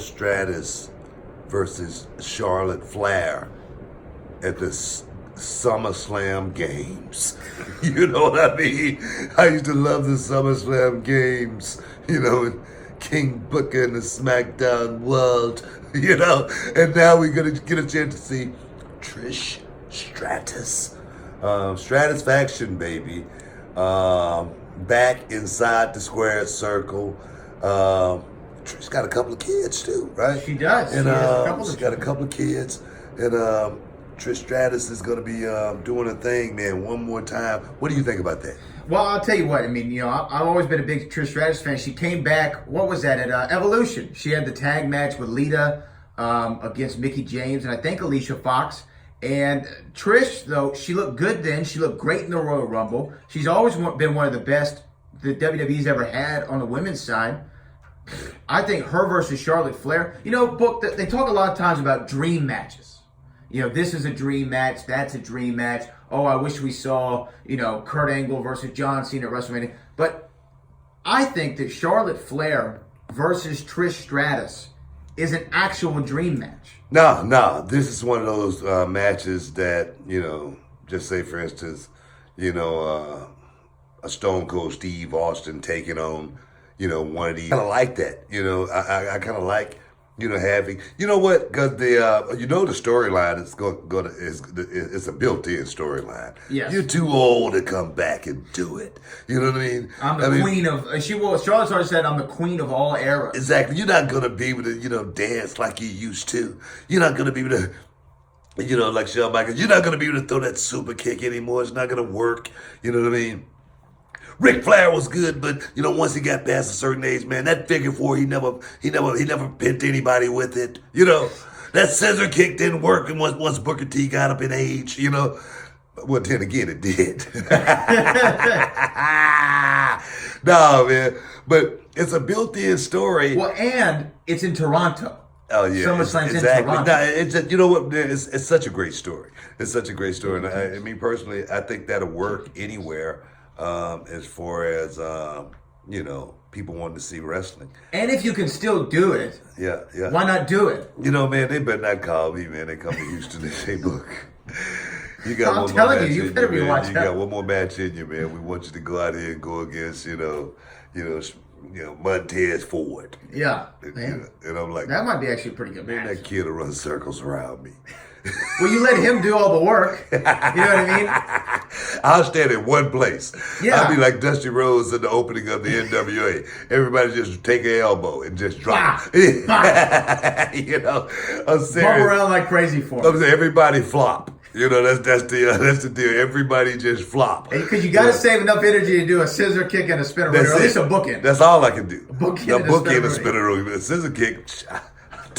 Stratus versus Charlotte Flair at the SummerSlam games. You know what I mean? I used to love the SummerSlam games, King Booker in the SmackDown world, and now we're going to get a chance to see Trish Stratus. Stratus faction, baby. Back inside the square circle. Trish got a couple of kids too, right? She does. And she got a couple of kids. And Trish Stratus is going to be doing a thing, man, one more time. What do you think about that? Well, I'll tell you what. I mean, I've always been a big Trish Stratus fan. She came back, what was that, at Evolution. She had the tag match with Lita against Mickie James and I think Alicia Fox. And Trish, though, she looked good then. She looked great in the Royal Rumble. She's always been one of the best the WWE's ever had on the women's side. I think her versus Charlotte Flair, Book, they talk a lot of times about dream matches. This is a dream match, that's a dream match. Oh, I wish we saw, Kurt Angle versus John Cena at WrestleMania. But I think that Charlotte Flair versus Trish Stratus is an actual dream match. No, this is one of those matches that, just say for instance, a Stone Cold Steve Austin taking on, one of these. I kind of like that, I kind of like, having, what? Because the storyline it's a built-in storyline. Yes. You're too old to come back and do it. You know what I mean? I'm the queen of. Charlotte's already said I'm the queen of all eras. Exactly. You're not gonna be able to, dance like you used to. You're not gonna be able to, like Shawn Michaels. You're not gonna be able to throw that super kick anymore. It's not gonna work. You know what I mean? Ric Flair was good, but once he got past a certain age, man, that figure four, he never pinned anybody with it. That scissor kick didn't work, and once Booker T got up in age, well, then again, it did. No, man, but it's a built-in story. Well, and it's in Toronto. Oh yeah, SummerSlam's exactly. in Toronto. No, it's just, you know what? It's such a great story. It's such a great story, and I mean personally, I think that'll work anywhere. As far as people wanting to see wrestling, and if you can still do it, yeah, why not do it? Man, they better not call me, man. They come to Houston and say, "Look, you got I'm one telling more match you, you in better you, be man. watching You out. got one more match in you, man. We want you to go out here and go against, Montez Ford." Yeah, and I'm like, that might be actually a pretty good man, match. that kid will run circles around me. Well, you let him do all the work. You know what I mean? I'll stand in one place. Yeah. I'll be like Dusty Rhodes in the opening of the NWA. Everybody just take an elbow and just drop. Bah. I'm serious. Bump around like crazy for him. I'm saying everybody flop. That's the deal. Everybody just flop. Because you got to save enough energy to do a scissor kick and a spinner, or at least a bookend. That's all I can do. Bookend and a spinner. A scissor kick.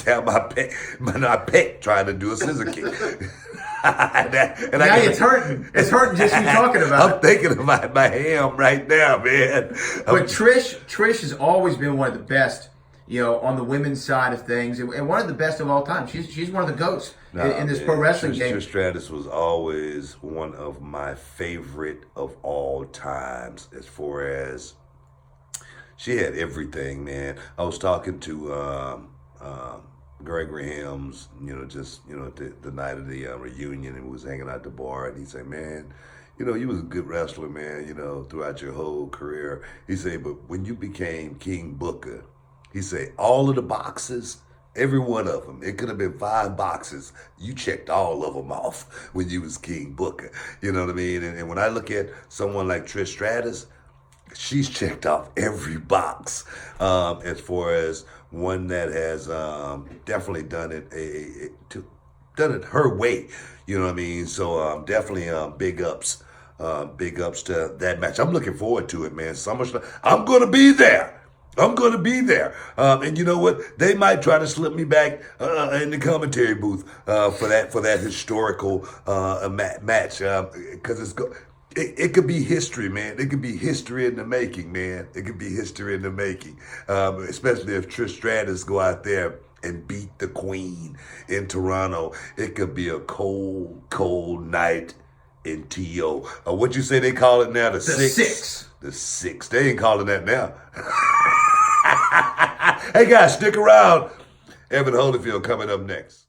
Down my pec trying to do a scissor kick. Now it's hurting. It's hurting just you talking about I'm thinking about my ham right now, man. But Trish has always been one of the best, on the women's side of things, and one of the best of all time. She's one of the goats in this pro wrestling game. Trish Stratus was always one of my favorite of all times as far as she had everything, man. I was talking to Gregory Helms, the night of the reunion, and we was hanging out at the bar, and he said, man, you was a good wrestler, man, throughout your whole career. He said, but when you became King Booker, he said, all of the boxes, every one of them, it could have been 5 boxes. You checked all of them off when you was King Booker. You know what I mean? And when I look at someone like Trish Stratus, she's checked off every box as far as one that has definitely done it her way. You know what I mean? So definitely big ups to that match. I'm looking forward to it, man. SummerSlam. I'm going to be there. And you know what? They might try to slip me back in the commentary booth for that historical match because it could be history, man. It could be history in the making, man. It could be history in the making, especially if Trish Stratus go out there and beat the Queen in Toronto. It could be a cold, cold night in T.O. What you say they call it now? The six. The six. They ain't calling that now. Hey, guys, stick around. Evan Holyfield coming up next.